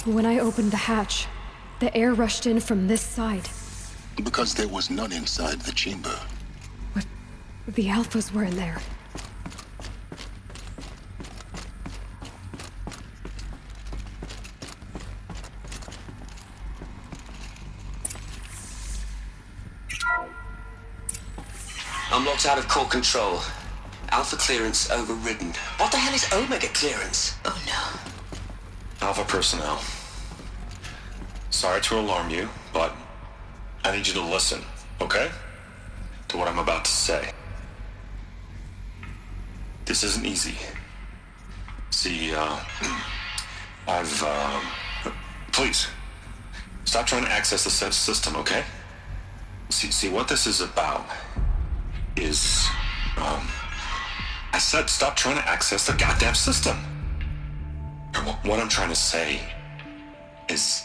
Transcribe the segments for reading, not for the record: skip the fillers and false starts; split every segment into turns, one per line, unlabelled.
When I opened the hatch, the air rushed in from this side.
Because there was none inside the chamber.
But the Alphas were in there.
I'm locked out of core control. Alpha clearance overridden. What the hell is Omega clearance? Oh no.
Alpha personnel. Sorry to alarm you, but I need you to listen, okay? To what I'm about to say. This isn't easy. See, please, stop trying to access the system, okay? See, what this is about is, I said stop trying to access the goddamn system. What I'm trying to say is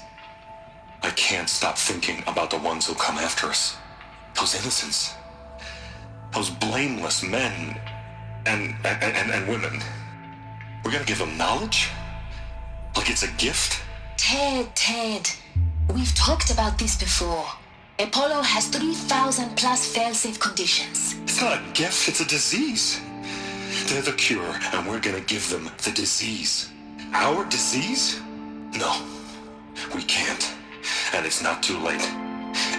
I can't stop thinking about the ones who come after us. Those innocents. Those blameless men and women. We're gonna give them knowledge? Like it's a gift?
Ted. We've talked about this before. Apollo has 3,000 plus fail-safe conditions.
It's not a gift, it's a disease. They're the cure, and we're gonna give them the disease. Our disease? No, we can't. And it's not too late.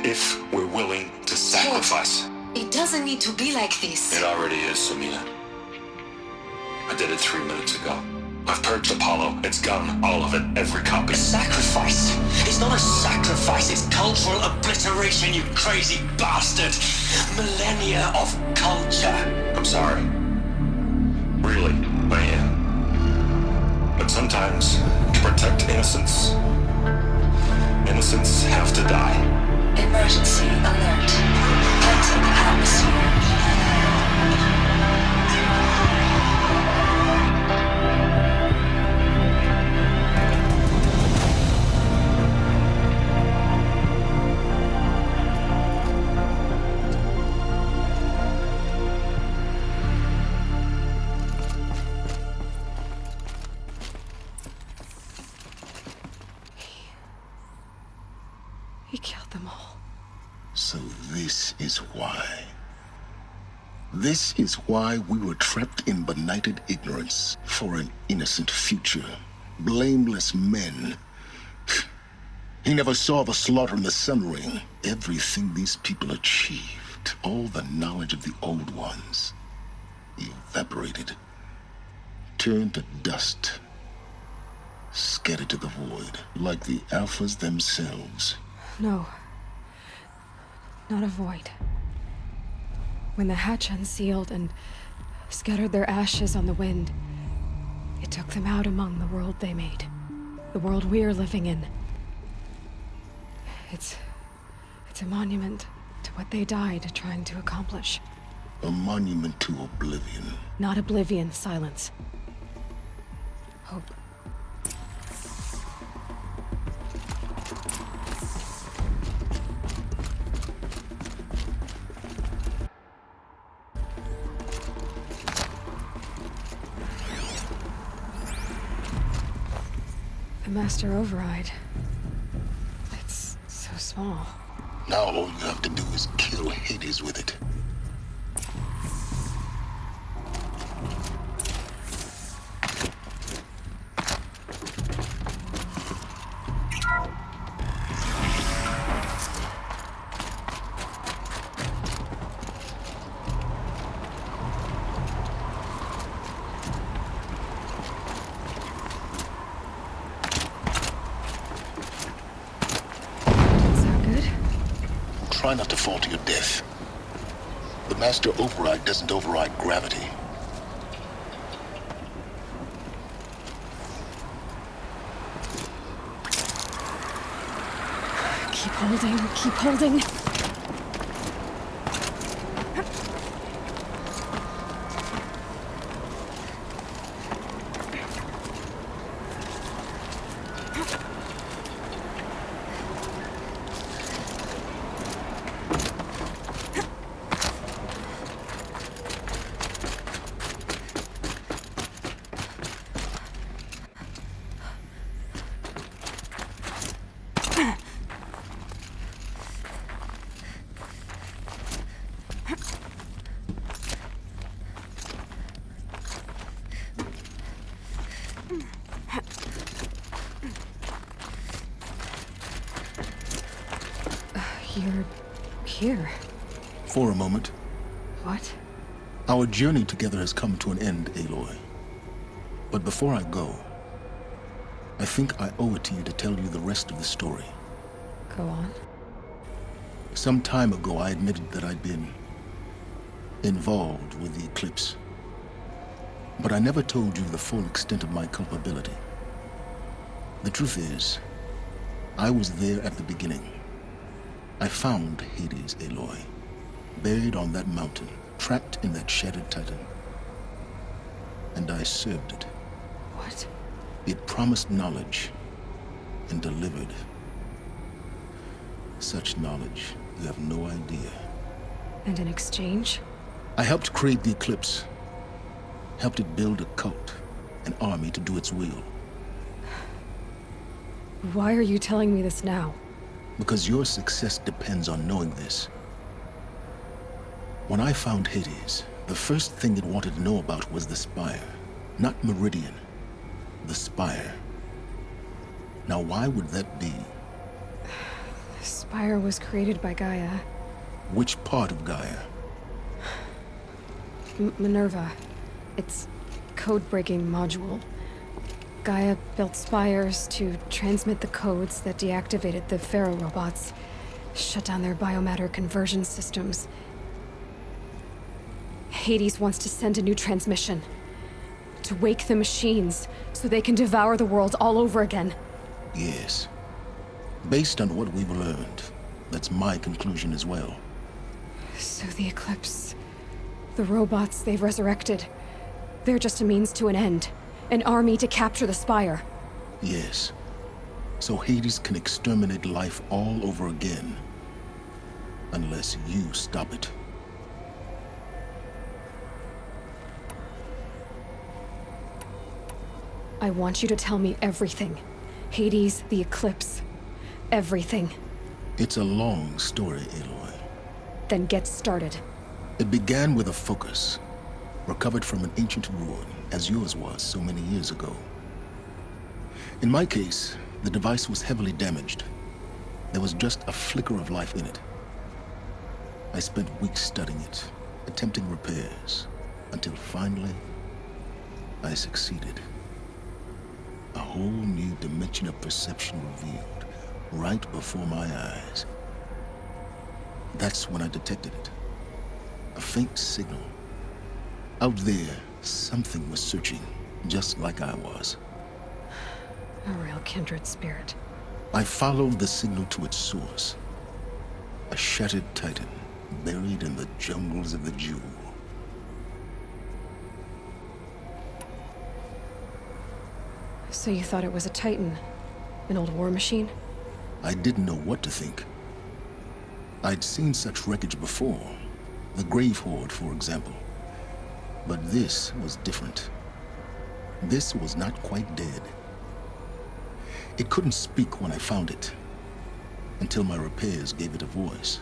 If we're willing to sacrifice.
It doesn't need to be like this.
It already is, Samina. I did it 3 minutes ago. I've purged Apollo. It's gone. All of it. Every copy.
A sacrifice? It's not a sacrifice. It's cultural obliteration, you crazy bastard. Millennia of culture.
I'm sorry. Really, I am. But sometimes, to protect innocence, innocents have to die.
Emergency alert. Entering atmosphere.
He killed them all.
So this is why. This is why we were trapped in benighted ignorance for an innocent future. Blameless men. He never saw the slaughter in the Sun Ring. Everything these people achieved, all the knowledge of the old ones, evaporated, turned to dust, scattered to the void, like the Alphas themselves.
No. Not a void. When the hatch unsealed and scattered their ashes on the wind, it took them out among the world they made. The world we're living in. It's a monument to what they died trying to accomplish.
A monument to oblivion.
Not oblivion, silence. Hope. The Master Override. It's so small.
Now all you have to do is kill Hades with it. Try not to fall to your death. The Master Override doesn't override gravity.
Keep holding, keep holding. You're here.
For a moment.
What?
Our journey together has come to an end, Aloy. But before I go, I think I owe it to you to tell you the rest of the story.
Go on.
Some time ago, I admitted that I'd been involved with the Eclipse. But I never told you the full extent of my culpability. The truth is, I was there at the beginning. I found Hades, Aloy, buried on that mountain, trapped in that shattered titan. And I served it.
What?
It promised knowledge and delivered. Such knowledge, you have no idea.
And in exchange?
I helped create the Eclipse. Helped it build a cult, an army to do its will.
Why are you telling me this now?
Because your success depends on knowing this. When I found Hades, the first thing it wanted to know about was the Spire. Not Meridian. The Spire. Now why would that be?
The Spire was created by Gaia.
Which part of Gaia?
Minerva. Its code-breaking module. Gaia built spires to transmit the codes that deactivated the Pharaoh robots, shut down their biomatter conversion systems. Hades wants to send a new transmission. To wake the machines, so they can devour the world all over again.
Yes. Based on what we've learned, that's my conclusion as well.
So the Eclipse... the robots they've resurrected... they're just a means to an end. An army to capture the Spire.
Yes. So Hades can exterminate life all over again. Unless you stop it.
I want you to tell me everything. Hades, the Eclipse. Everything.
It's a long story, Aloy.
Then get started.
It began with a focus. Recovered from an ancient ruin, as yours was so many years ago. In my case, the device was heavily damaged. There was just a flicker of life in it. I spent weeks studying it, attempting repairs, until finally, I succeeded. A whole new dimension of perception revealed, right before my eyes. That's when I detected it. A faint signal. Out there, something was searching, just like I was.
A real kindred spirit.
I followed the signal to its source. A shattered titan, buried in the jungles of the Jewel.
So you thought it was a Titan? An old war machine?
I didn't know what to think. I'd seen such wreckage before. The Grave Horde, for example. But this was different. This was not quite dead. It couldn't speak when I found it, until my repairs gave it a voice.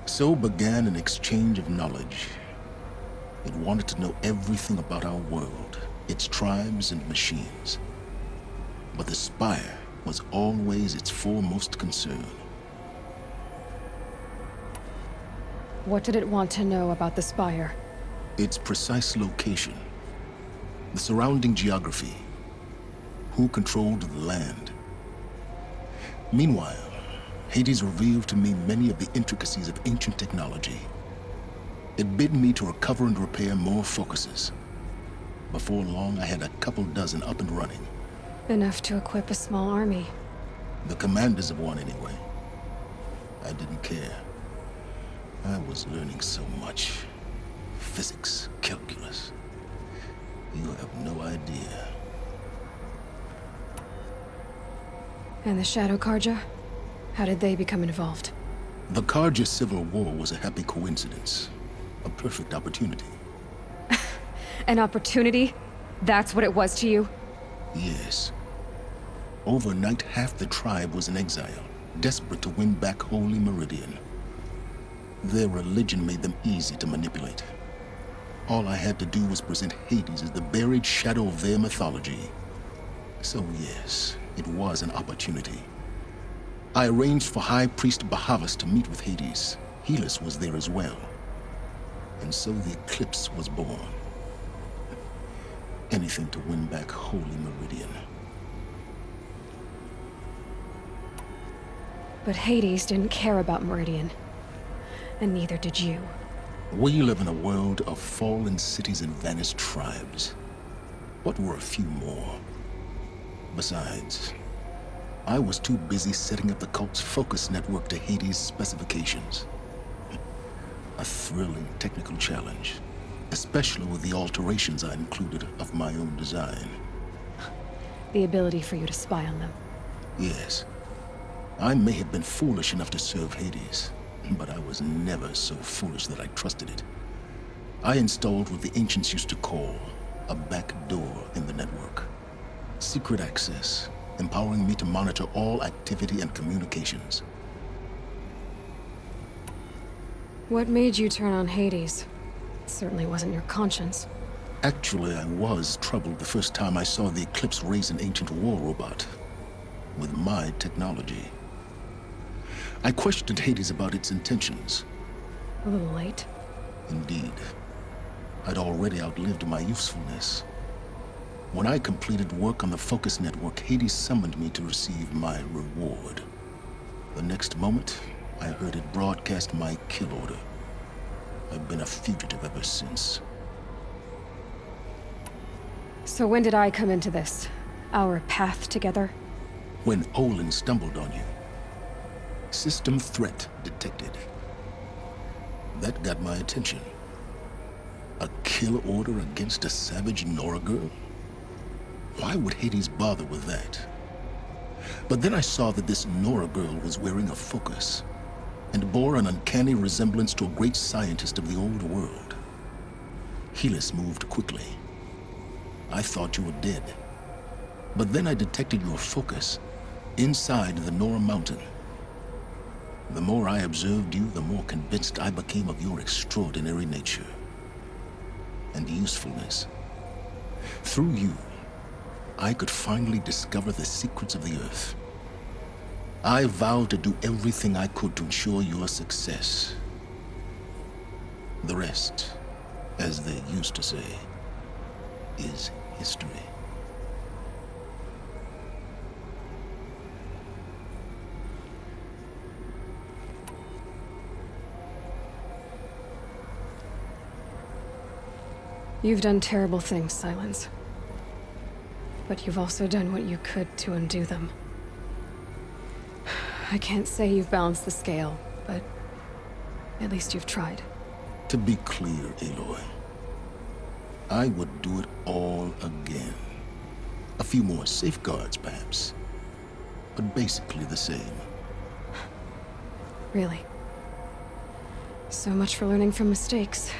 So began an exchange of knowledge. It wanted to know everything about our world, its tribes and machines. But the Spire was always its foremost concern.
What did it want to know about the Spire?
Its precise location, the surrounding geography, who controlled the land. Meanwhile, Hades revealed to me many of the intricacies of ancient technology. It bid me to recover and repair more focuses. Before long, I had a couple dozen up and running.
Enough to equip a small army.
The commanders of one, anyway. I didn't care. I was learning so much. Physics, calculus. You have no idea.
And the Shadow Carja? How did they become involved?
The Carja Civil War was a happy coincidence. A perfect opportunity.
An opportunity? That's what it was to you?
Yes. Overnight, half the tribe was in exile, desperate to win back Holy Meridian. Their religion made them easy to manipulate. All I had to do was present Hades as the buried shadow of their mythology. So yes, it was an opportunity. I arranged for High Priest Bahavas to meet with Hades. Helis was there as well. And so the Eclipse was born. Anything to win back Holy Meridian.
But Hades didn't care about Meridian. And neither did you.
We live in a world of fallen cities and vanished tribes. What were a few more? Besides, I was too busy setting up the cult's focus network to Hades' specifications. A thrilling technical challenge, especially with the alterations I included of my own design.
The ability for you to spy on them.
Yes, I may have been foolish enough to serve Hades, but I was never so foolish that I trusted it. I installed what the ancients used to call a back door in the network. Secret access, empowering me to monitor all activity and communications.
What made you turn on Hades? It certainly wasn't your conscience.
Actually, I was troubled the first time I saw the Eclipse raise an ancient war robot with my technology. I questioned Hades about its intentions.
A little late.
Indeed. I'd already outlived my usefulness. When I completed work on the Focus Network, Hades summoned me to receive my reward. The next moment, I heard it broadcast my kill order. I've been a fugitive ever since.
So when did I come into this? Our path together?
When Olin stumbled on you. System threat detected. That got my attention. A kill order against a savage Nora girl? Why would Hades bother with that? But then I saw that this Nora girl was wearing a focus, and bore an uncanny resemblance to a great scientist of the old world. Helis moved quickly. I thought you were dead. But then I detected your focus inside the Nora mountain. The more I observed you, the more convinced I became of your extraordinary nature and usefulness. Through you, I could finally discover the secrets of the Earth. I vowed to do everything I could to ensure your success. The rest, as they used to say, is history.
You've done terrible things, Silence. But you've also done what you could to undo them. I can't say you've balanced the scale, but at least you've tried.
To be clear, Aloy, I would do it all again. A few more safeguards, perhaps, but basically the same.
Really. So much for learning from mistakes.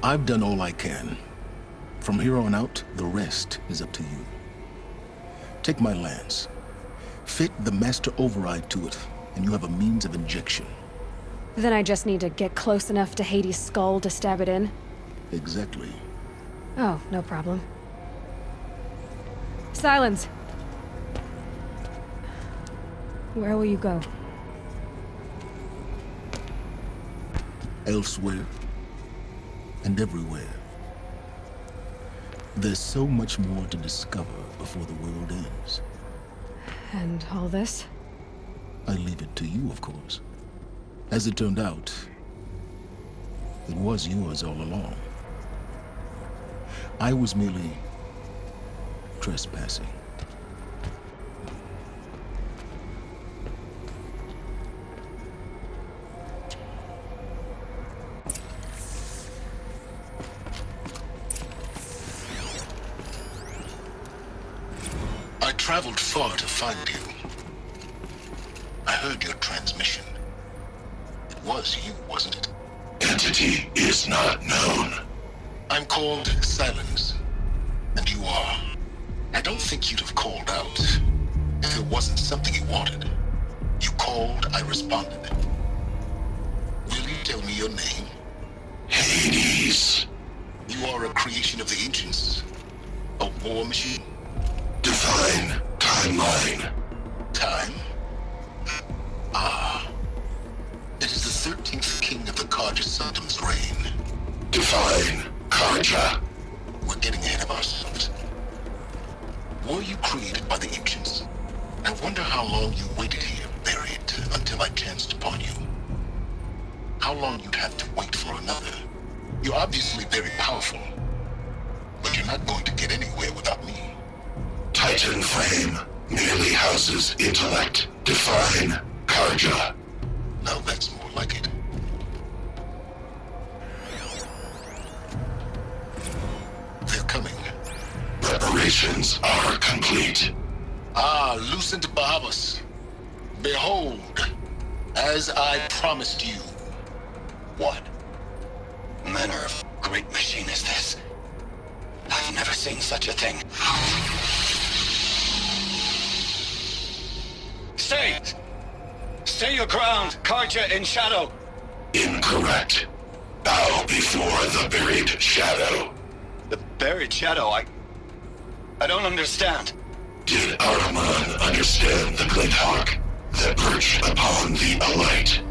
I've done all I can. From here on out, the rest is up to you. Take my lance. Fit the master override to it, and you have a means of injection.
Then I just need to get close enough to Hades' skull to stab it in?
Exactly.
Oh, no problem. Silence! Where will you go?
Elsewhere. And everywhere. There's so much more to discover before the world ends.
And all this?
I leave it to you, of course. As it turned out, it was yours all along. I was merely trespassing. I traveled far to find you. I heard your transmission. It was you, wasn't it?
Entity is not known.
I'm called Silence, and you are. I don't think you'd have called out if it wasn't something you wanted. You called, I responded. Will you tell me your name?
Hades.
You are a creation of the ancients. A war machine?
Define timeline.
Time? Quantum's reign.
Define Karja.
We're getting ahead of ourselves. Were you created by the ancients? I wonder how long you waited here, buried, until I chanced upon you. How long you'd have to wait for another. You're obviously very powerful, but you're not going to get anywhere without me.
Titan Flame merely houses intellect. Define Karja.
Now that's more like it. They're coming.
Preparations are complete.
Ah, Lucent Bahavas. Behold, as I promised you.
What manner of great machine is this? I've never seen such a thing. Stay! Stay your ground, Karja in shadow!
Incorrect. Bow before the buried shadow.
The buried shadow, I don't understand.
Did Ahriman understand the Glinthawk that perched upon the Alight?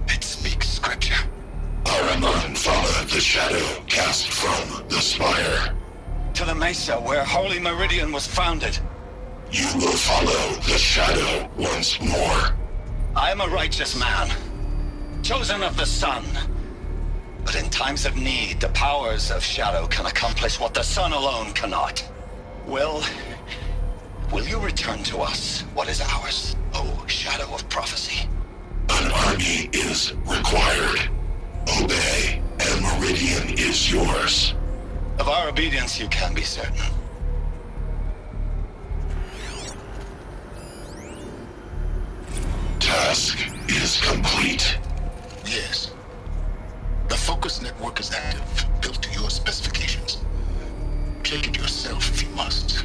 It speaks scripture.
Ahriman followed the shadow cast from the spire.
To the mesa where Holy Meridian was founded.
You will follow the shadow once more.
I am a righteous man, chosen of the sun. But in times of need, the powers of shadow can accomplish what the sun alone cannot. Will you return to us what is ours, O Shadow of Prophecy?
An army is required. Obey, and Meridian is yours.
Of our obedience you can be certain.
Task is complete.
Yes. The Focus Network is active, built to your specifications. Check it yourself if you must.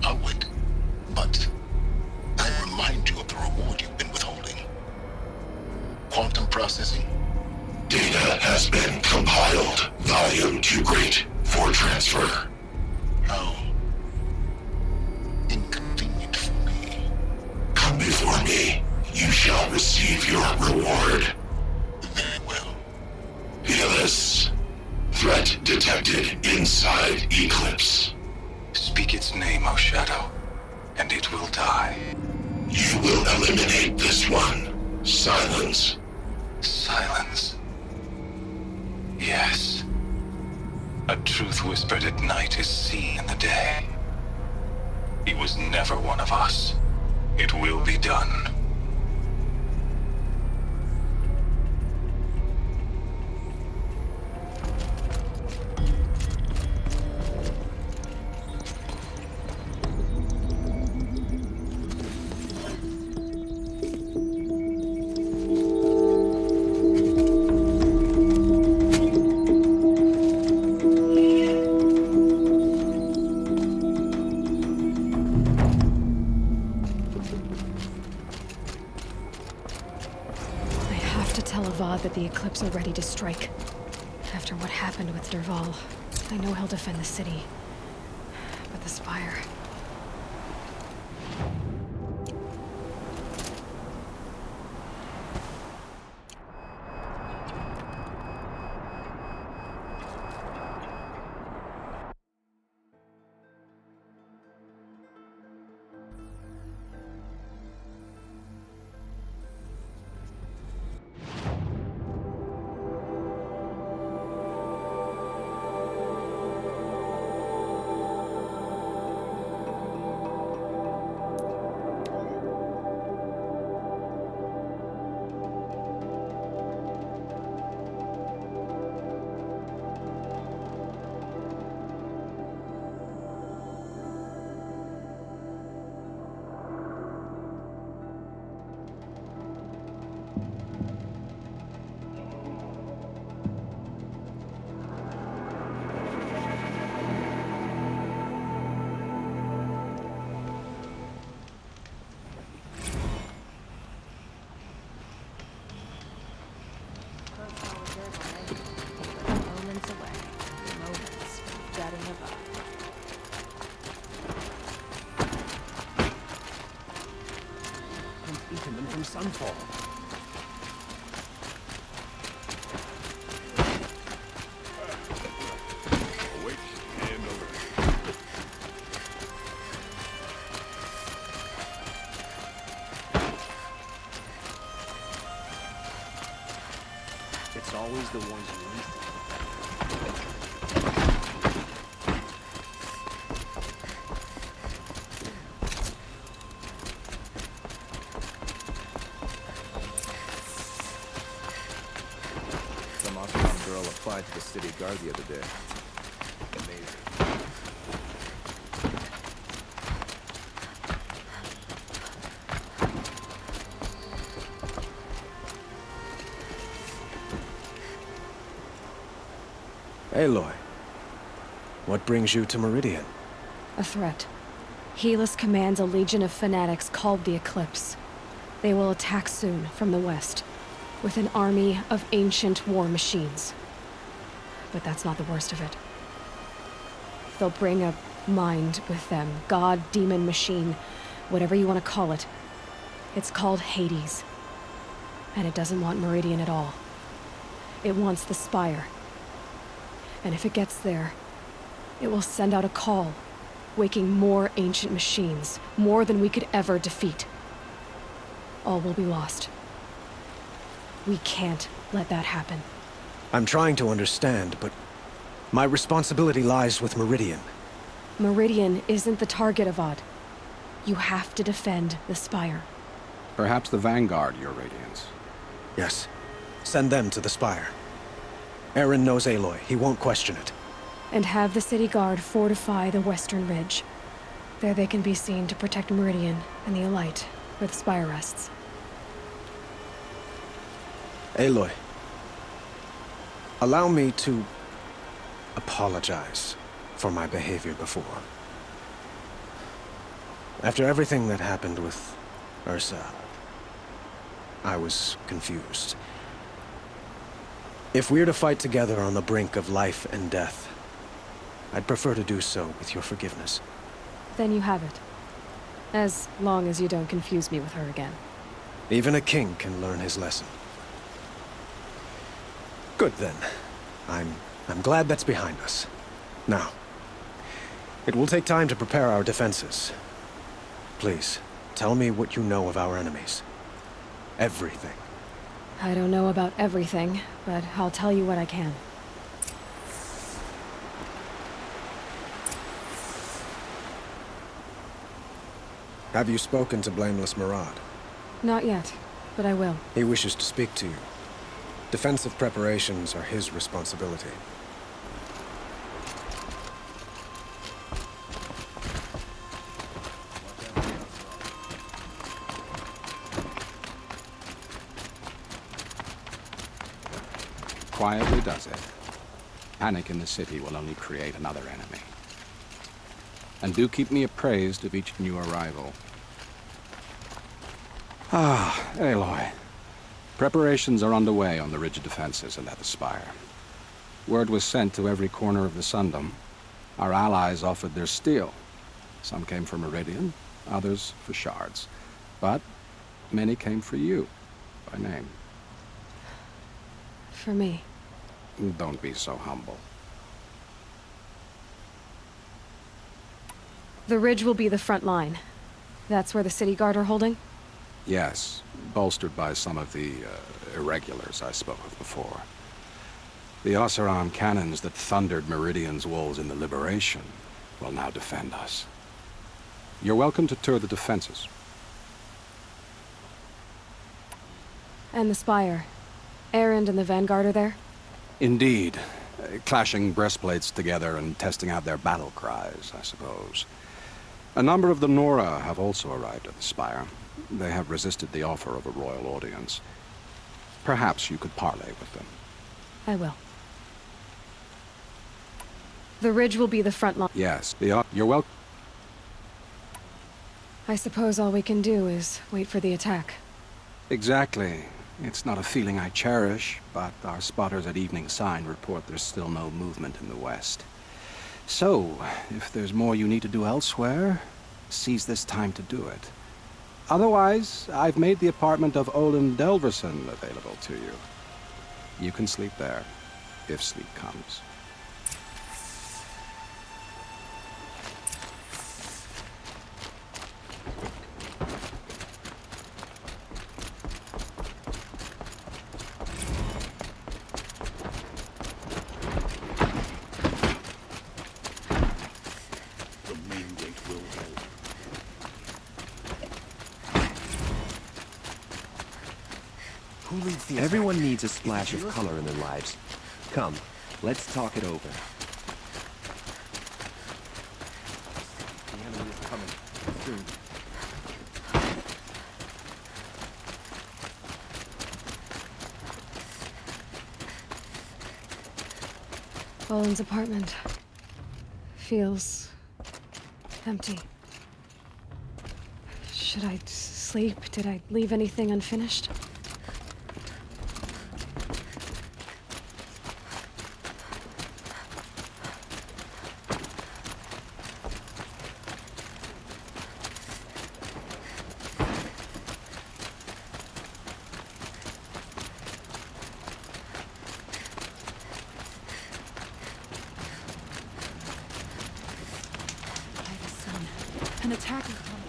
I'll wait. But I remind you of the reward you've been withholding. Quantum processing.
Data has been compiled. Volume too great for transfer.
How inconvenient for me.
Come before me. You shall receive your reward.
Very well.
Fearless. Threat detected inside Eclipse.
Speak its name, O Shadow, and it will die.
You will eliminate this one. Silence.
Silence. Yes. A truth whispered at night is seen in the day. He was never one of us. It will be done.
That the Eclipse are ready to strike. After what happened with Dervahl, I know he'll defend the city. But the Spire...
Sunfall. always the ones you least. Some Oseram girl applied to the city guard the other day. Amazing.
Aloy, what brings you to Meridian?
A threat. Helis commands a legion of fanatics called the Eclipse. They will attack soon from the west, with an army of ancient war machines. But that's not the worst of it. They'll bring a mind with them, god, demon, machine, whatever you want to call it. It's called Hades. And it doesn't want Meridian at all. It wants the Spire. And if it gets there, it will send out a call, waking more ancient machines, more than we could ever defeat. All will be lost. We can't let that happen.
I'm trying to understand, but my responsibility lies with Meridian.
Meridian isn't the target, Avad. You have to defend the Spire.
Perhaps the Vanguard, Your Radiance.
Yes. Send them to the Spire. Eren knows Aloy. He won't question it.
And have the city guard fortify the western ridge. There they can be seen to protect Meridian and the Elite, where the Spire rests.
Aloy, allow me to apologize for my behavior before. After everything that happened with Ursa, I was confused. If we're to fight together on the brink of life and death, I'd prefer to do so with your forgiveness.
Then you have it. As long as you don't confuse me with her again.
Even a king can learn his lesson. Good then. I'm glad that's behind us. Now, it will take time to prepare our defenses. Please, tell me what you know of our enemies. Everything.
I don't know about everything, but I'll tell you what I can.
Have you spoken to Blameless Marad?
Not yet, but I will.
He wishes to speak to you. Defensive preparations are his responsibility.
Quietly does it. Panic in the city will only create another enemy. And do keep me appraised of each new arrival. Ah, Aloy. Preparations are underway on the ridge of defenses and at the Spire. Word was sent to every corner of the Sundom. Our allies offered their steel. Some came for Meridian, others for shards. But many came for you, by name.
For me.
Don't be so humble.
The ridge will be the front line. That's where the city guard are holding?
Yes, bolstered by some of the irregulars I spoke of before. The Oseram cannons that thundered Meridian's walls in the Liberation will now defend us. You're welcome to tour the defenses.
And the Spire. Erend and the Vanguard are there?
Indeed. Clashing breastplates together and testing out their battle cries, I suppose. A number of the Nora have also arrived at the Spire. They have resisted the offer of a royal audience. Perhaps you could parley with them.
I will. The ridge will be the front line.
Yes, you're welcome.
I suppose all we can do is wait for the attack.
Exactly. It's not a feeling I cherish, but our spotters at Evening Sign report there's still no movement in the west. So, if there's more you need to do elsewhere, seize this time to do it. Otherwise, I've made the apartment of Olin Delverson available to you. You can sleep there, if sleep comes.
Who leads the attack?
Everyone needs a splash of color in their lives. Come, let's talk it over.
The enemy is coming. Soon.
Boland's apartment feels empty. Should I sleep? Did I leave anything unfinished?
An attack is coming.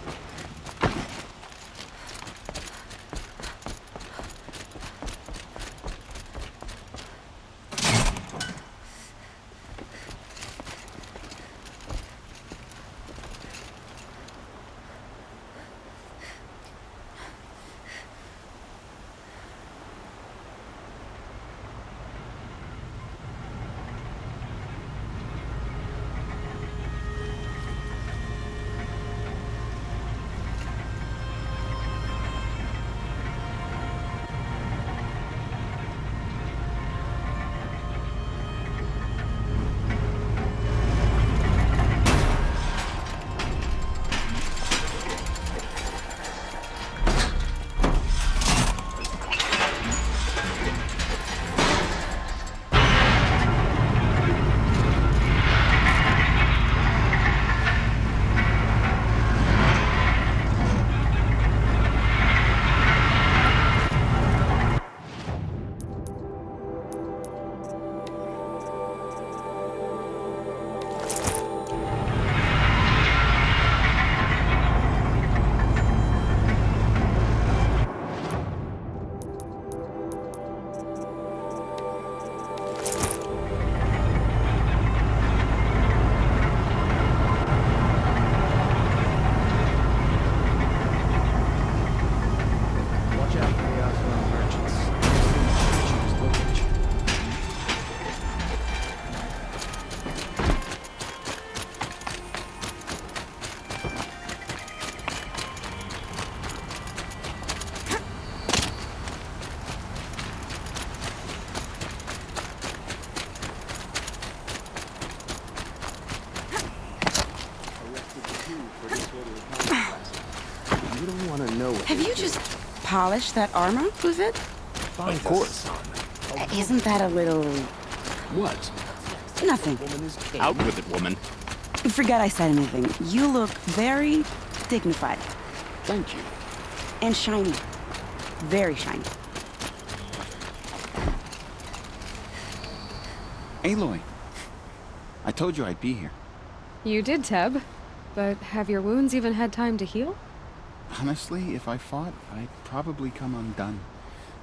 You don't want to know what
Have you just polished that armor, was it?
Of course.
Isn't that a little...
What?
Nothing.
Out with it, woman.
Forget I said anything. You look very dignified.
Thank you.
And shiny. Very shiny.
Aloy, I told you I'd be here.
You did, Teb. But have your wounds even had time to heal?
Honestly, if I fought, I'd probably come undone.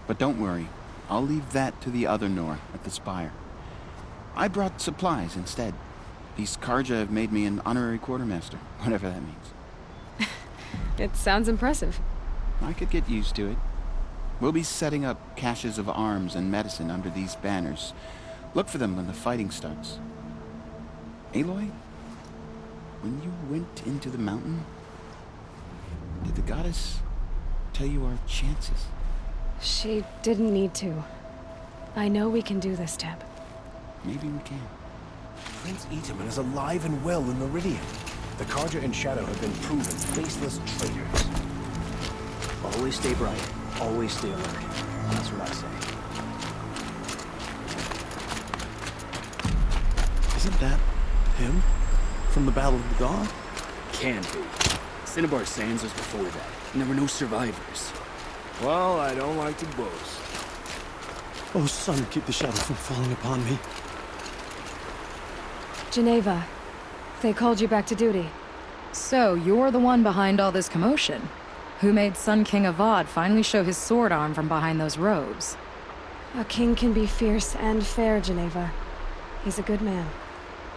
But don't worry, I'll leave that to the other Nor at the Spire. I brought supplies instead. These Karja have made me an honorary quartermaster, whatever that means.
It sounds impressive.
I could get used to it. We'll be setting up caches of arms and medicine under these banners. Look for them when the fighting starts. Aloy, when you went into the mountain, did the goddess tell you our chances?
She didn't need to. I know we can do this, Teb.
Maybe we can.
Prince Itaman is alive and well in Meridian. The Karja and Shadow have been proven faceless traitors.
Always stay bright. Always stay alert. That's what I say.
Isn't that him? From the Battle of the Dawn?
Can be. Cinnabar Sands was before that, and there were no survivors.
Well, I don't like to boast. Oh, sun, keep the shadow from falling upon me.
Geneva, they called you back to duty.
So, you're the one behind all this commotion. Who made Sun King Avad finally show his sword arm from behind those robes?
A king can be fierce and fair, Geneva. He's a good man.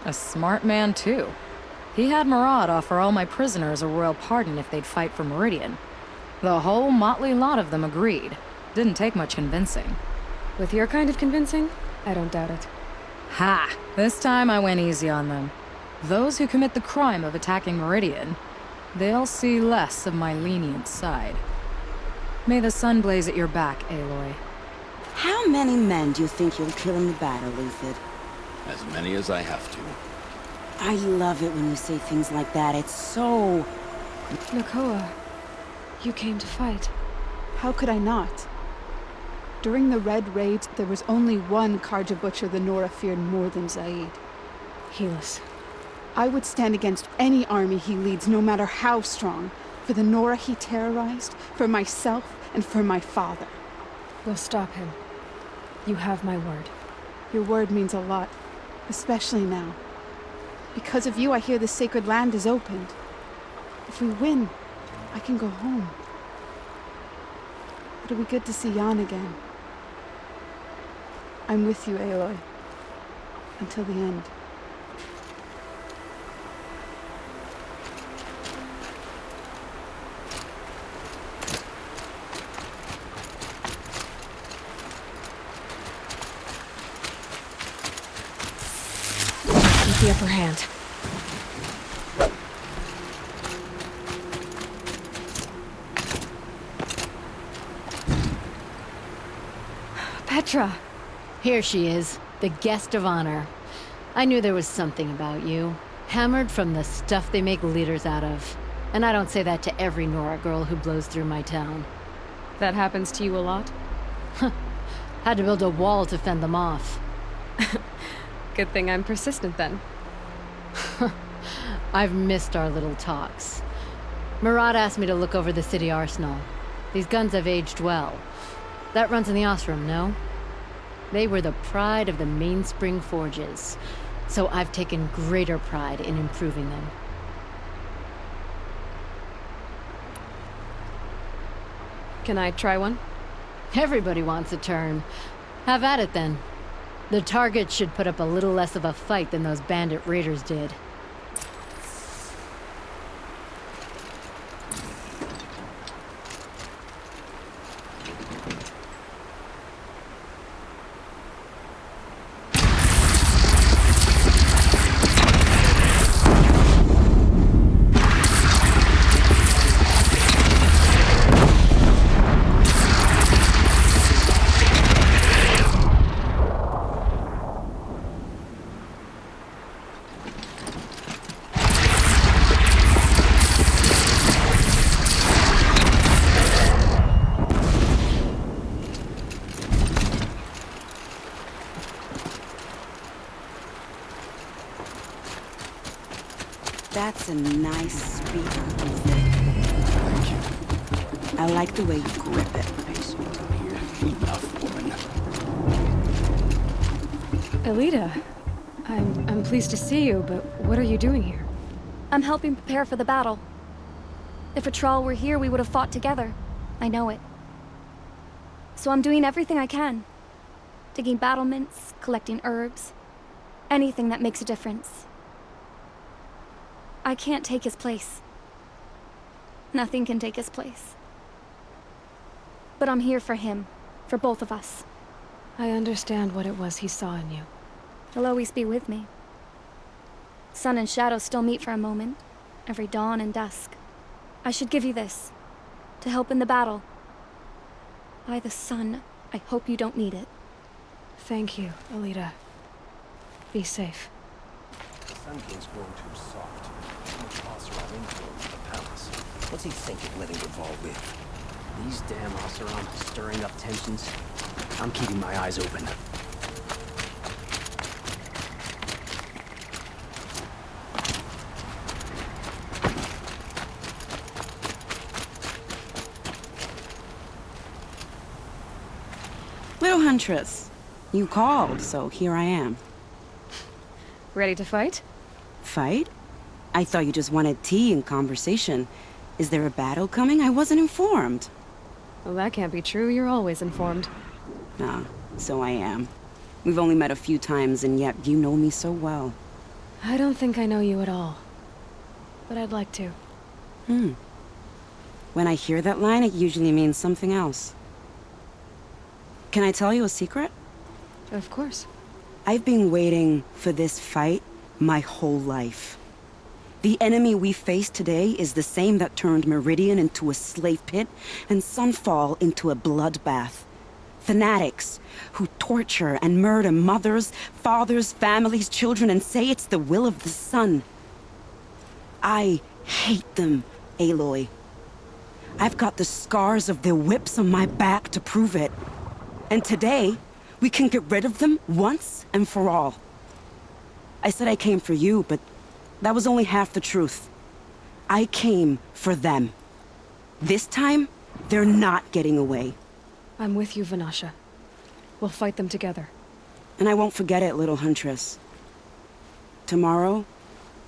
A smart man, too. He had Murad offer all my prisoners a royal pardon if they'd fight for Meridian. The whole motley lot of them agreed. Didn't take much convincing.
With your kind of convincing, I don't doubt it.
Ha! This time I went easy on them. Those who commit the crime of attacking Meridian, they'll see less of my lenient side. May the sun blaze at your back, Aloy.
How many men do you think you'll kill in the battle, Luthid?
As many as I have to.
I love it when you say things like that. It's so...
Nakoa, you came to fight.
How could I not? During the Red Raids, there was only one Karja Butcher the Nora feared more than Zaid.
Helis.
I would stand against any army he leads, no matter how strong. For the Nora he terrorized, for myself, and for my father.
We'll stop him. You have my word.
Your word means a lot, especially now. Because of you, I hear the sacred land is opened. If we win, I can go home. It'll be good to see Jan again. I'm with you, Aloy. Until the end.
Keep the upper hand. Petra!
Here she is, the guest of honor. I knew there was something about you. Hammered from the stuff they make leaders out of. And I don't say that to every Nora girl who blows through my town.
That happens to you a lot?
Had to build a wall to fend them off.
Good thing I'm persistent then.
I've missed our little talks. Murad asked me to look over the city arsenal. These guns have aged well. That runs in the Osram, no? They were the pride of the Mainspring Forges, so I've taken greater pride in improving them.
Can I try one?
Everybody wants a turn. Have at it then. The target should put up a little less of a fight than those bandit raiders did.
That's a nice speaker.
Thank you.
I like the way you grip it.
Enough, woman.
Elita, I'm pleased to see you, but what are you doing here?
I'm helping prepare for the battle. If Atral were here, we would have fought together. I know it. So I'm doing everything I can. Digging battlements, collecting herbs. Anything that makes a difference. I can't take his place. Nothing can take his place. But I'm here for him. For both of us.
I understand what it was he saw in you.
He'll always be with me. Sun and shadow still meet for a moment. Every dawn and dusk. I should give you this. To help in the battle. By the sun, I hope you don't need it.
Thank you, Elita. Be safe.
The Sun King's grown too soft. Too much Oseram influence in the palace. What's he thinking letting Revolve live?
These damn Oseram stirring up tensions. I'm keeping my eyes open.
Little Huntress, you called, so here I am.
Ready to fight?
Fight? I thought you just wanted tea and conversation. Is there a battle coming? I wasn't informed.
Well, that can't be true. You're always informed.
Ah, so I am. We've only met a few times, and yet you know me so well.
I don't think I know you at all. But I'd like to.
When I hear that line, it usually means something else. Can I tell you a secret?
Of course.
I've been waiting for this fight my whole life. The enemy we face today is the same that turned Meridian into a slave pit and Sunfall into a bloodbath. Fanatics who torture and murder mothers, fathers, families, children, and say it's the will of the sun. I hate them, Aloy. I've got the scars of their whips on my back to prove it. And today, we can get rid of them once and for all. I said I came for you, but that was only half the truth. I came for them. This time, they're not getting away.
I'm with you, Vanasha. We'll fight them together.
And I won't forget it, little huntress. Tomorrow,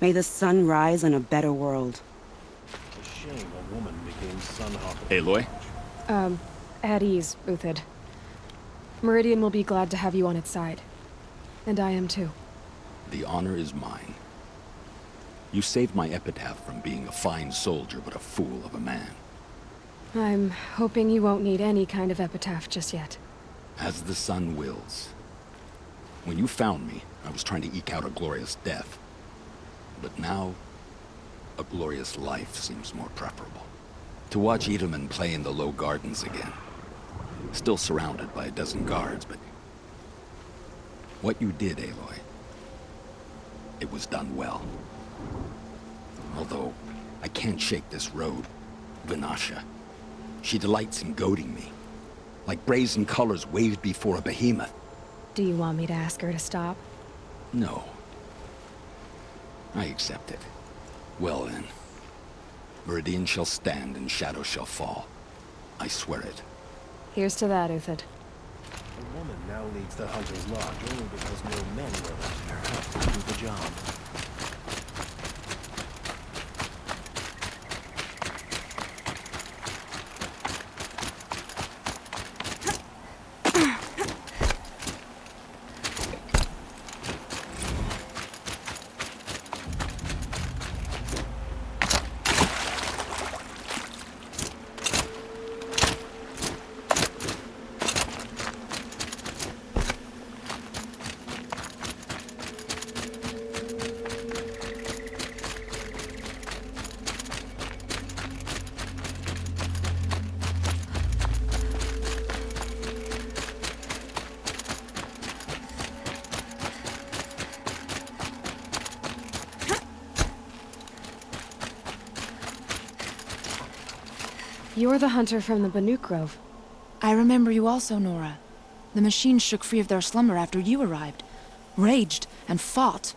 may the sun rise in a better world.
It's a shame a woman became Sunhawk.
Aloy?
At ease, Uthid. Meridian will be glad to have you on its side. And I am too.
The honor is mine. You saved my epitaph from being a fine soldier, but a fool of a man.
I'm hoping you won't need any kind of epitaph just yet.
As the sun wills. When you found me, I was trying to eke out a glorious death. But now, a glorious life seems more preferable. To watch Edelman play in the low gardens again. Still surrounded by a dozen guards, but... what you did, Aloy, it was done well. Although, I can't shake this road, Vanasha. She delights in goading me. Like brazen colors waved before a behemoth.
Do you want me to ask her to stop?
No. I accept it. Well then. Meridian shall stand and shadow shall fall. I swear it.
Here's to that, Uthid.
A woman now leads the Hunter's Lodge only because no men were left in her house to do the job.
You're the hunter from the Banuk Grove.
I remember you also, Nora. The machines shook free of their slumber after you arrived. Raged and fought.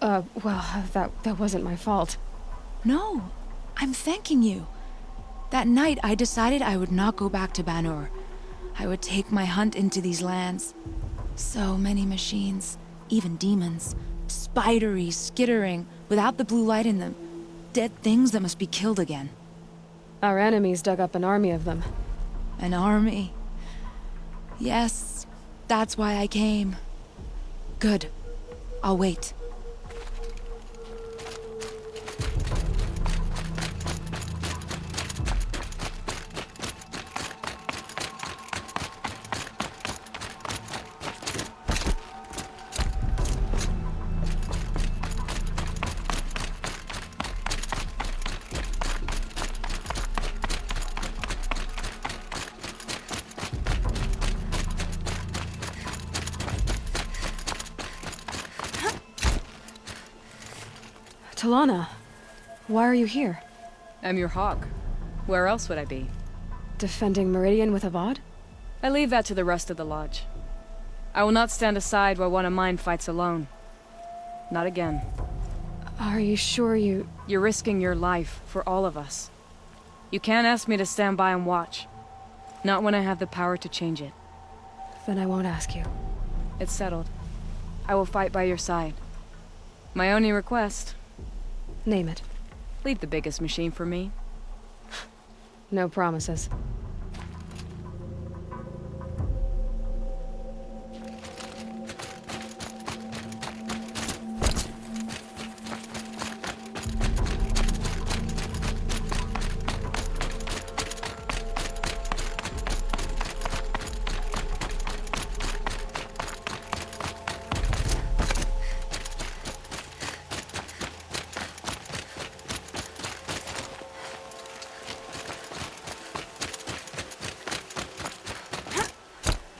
Well, that wasn't my fault.
No, I'm thanking you. That night, I decided I would not go back to Banur. I would take my hunt into these lands. So many machines, even demons. Spidery, skittering, without the blue light in them. Dead things that must be killed again.
Our enemies dug up an army of them.
An army? Yes, that's why I came. Good. I'll wait.
Talana, why are you here?
I'm your hawk. Where else would I be?
Defending Meridian with Avad?
I leave that to the rest of the Lodge. I will not stand aside while one of mine fights alone. Not again.
Are you sure you...
You're risking your life for all of us. You can't ask me to stand by and watch. Not when I have the power to change it.
Then I won't ask you.
It's settled. I will fight by your side. My only request...
Name it.
Leave the biggest machine for me.
No promises.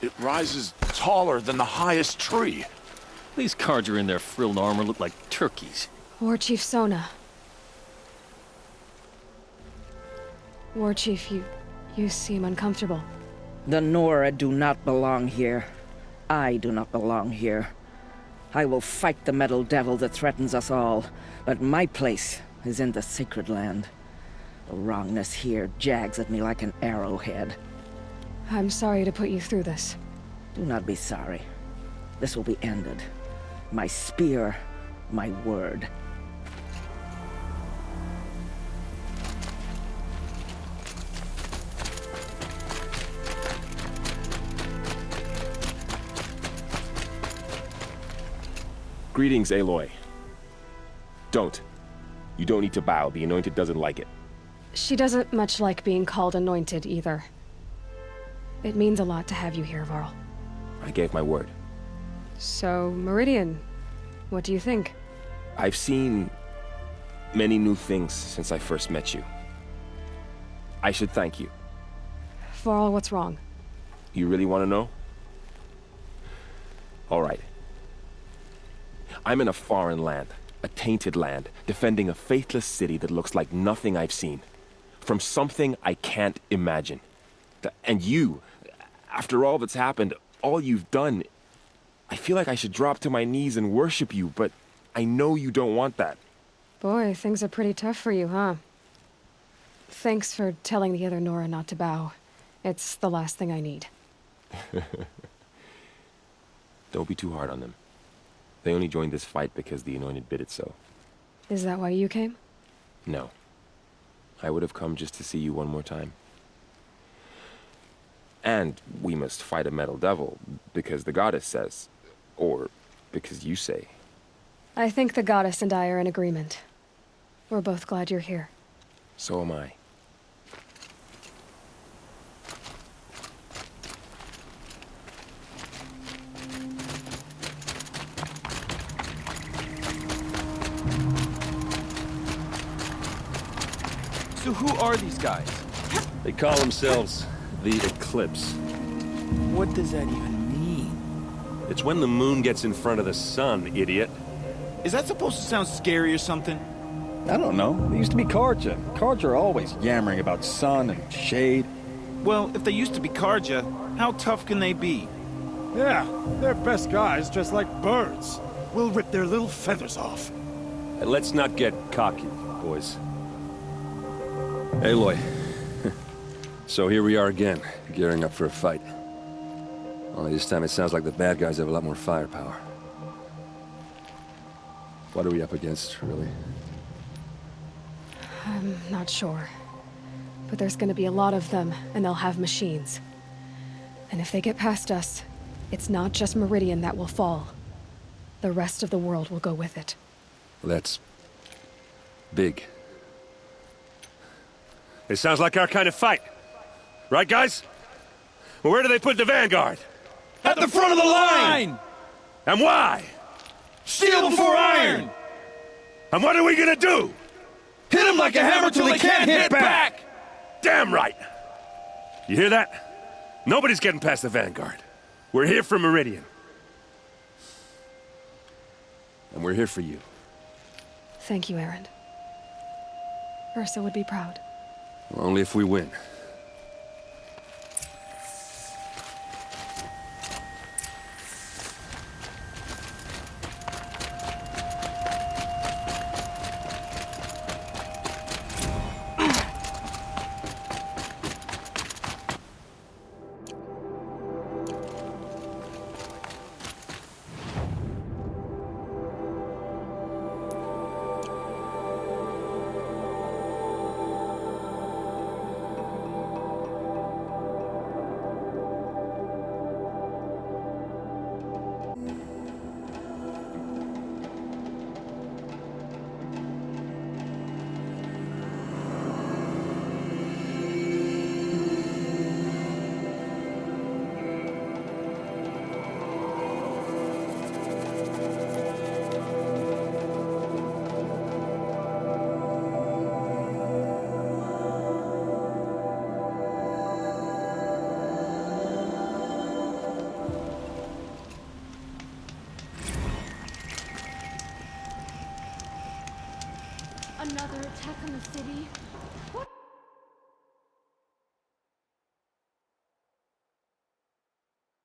It rises taller than the highest tree.
These Carja in their frilled armor look like turkeys.
War Chief Sona. War Chief, you seem uncomfortable.
The Nora do not belong here. I do not belong here. I will fight the metal devil that threatens us all, but my place is in the sacred land. The wrongness here jags at me like an arrowhead.
I'm sorry to put you through this.
Do not be sorry. This will be ended. My spear, my word.
Greetings, Aloy. Don't. You don't need to bow. The Anointed doesn't like it.
She doesn't much like being called Anointed, either. It means a lot to have you here, Varl.
I gave my word.
So, Meridian, what do you think?
I've seen many new things since I first met you. I should thank you.
Varl, what's wrong?
You really want to know? All right. I'm in a foreign land, a tainted land, defending a faithless city that looks like nothing I've seen. From something I can't imagine. And you, after all that's happened, all you've done, I feel like I should drop to my knees and worship you, but I know you don't want that.
Boy, things are pretty tough for you, huh? Thanks for telling the other Nora not to bow. It's the last thing I need.
Don't be too hard on them. They only joined this fight because the Anointed bid it so.
Is that why you came?
No. I would have come just to see you one more time. And we must fight a metal devil, because the goddess says. Or because you say.
I think the goddess and I are in agreement. We're both glad you're here.
So am I.
So who are these guys?
They call themselves the Eclipse.
What does that even mean?
It's when the moon gets in front of the sun, idiot.
Is that supposed to sound scary or something?
I don't know. They used to be Carja. Carja are always yammering about sun and shade.
Well, if they used to be Carja, how tough can they be?
Yeah, they're best guys dressed like birds. We'll rip their little feathers off.
And let's not get cocky, boys. Aloy. So here we are again, gearing up for a fight. Only this time it sounds like the bad guys have a lot more firepower. What are we up against, really?
I'm not sure. But there's gonna be a lot of them, and they'll have machines. And if they get past us, it's not just Meridian that will fall. The rest of the world will go with it.
Well, that's big. It sounds like our kind of fight. Right, guys? Well, where do they put the Vanguard?
At the front of the line!
And why?
Steel before iron!
And what are we gonna do?
Hit them like a hammer till they can't hit back!
Damn right! You hear that? Nobody's getting past the Vanguard. We're here for Meridian. And we're here for you.
Thank you, Erend. Ursa would be proud.
Well, only if we win.
Another attack on the city? What?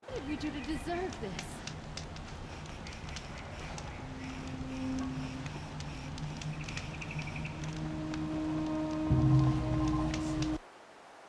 What did we do to deserve this?